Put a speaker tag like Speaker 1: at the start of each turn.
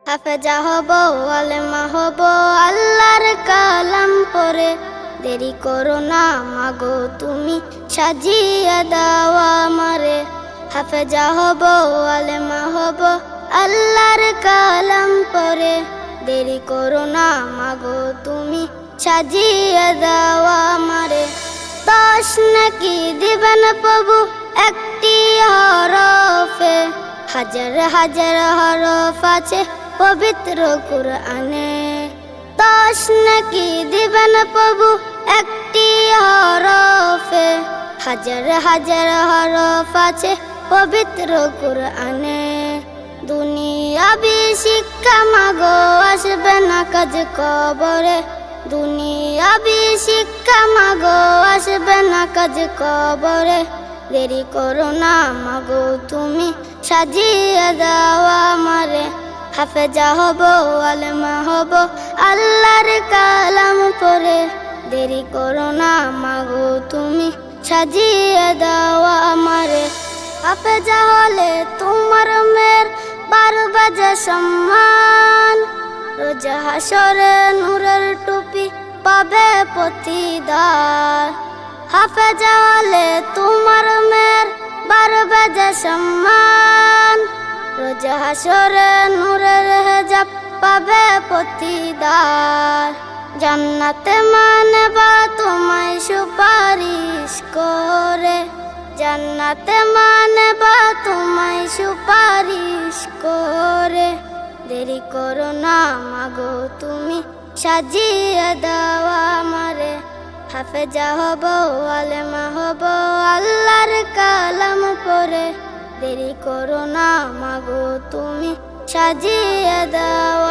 Speaker 1: হাফেজা হব, আলেমা হব, আল্লাহর কালাম পড়ে। দেরি করো না মাগো তুমি, সাজিয়ে দাও আমারে। হাফেজা হব, আলেমা হব, আল্লাহর কালাম পড়ে। দেরি করো না মাগো তুমি, সাজিয়ে দাও আমারে। 10 নাকি দিবেন প্রভু একটি হরফে, হাজার হাজার হরফ আছে পবিত্র কুরআনে। 10 নাকি দিবেন প্রভু একটি হরফে, হাজার হাজার হরফ আছে পবিত্র কুরআনে। দুনিয়াবি শিক্ষা মাগো আসবে না কাজ কবরে। দুনিয়াবি শিক্ষা মাগো আসবে না কাজ কবরে। দেরি করো না মাগো তুমি, সাজিয়ে দাও আমারে। হাফেজা হব, আলেমা হব, আল্লাহর কালাম পড়ে। দেরি করো না মাগো তুমি, সাজিয়ে দাও আমারে। হাফেজা হলে তোমার মেয়ের 12 বাজে সম্মান। রোজ হাসরে নূরের টুপি পাবে প্রতিদান। হাফেজা হলে তোমার মেয়ের 12 বাজে সম্মান। রোজ হাসরে নূরের হেজাব পাবে প্রতিদান। জান্নাতে মানবা তোমায় সুপারিশ করে। জান্নাতে মানবা তোমায় সুপারিশ করে। দেরি করো না মাগো তুমি, সাজিয়ে দাও আমারে। হাফেজা হব, আলেমা হব, আল্লাহর কালাম পড়ে। দেরি করো না মাগো তুমি, সাজিয়ে দাও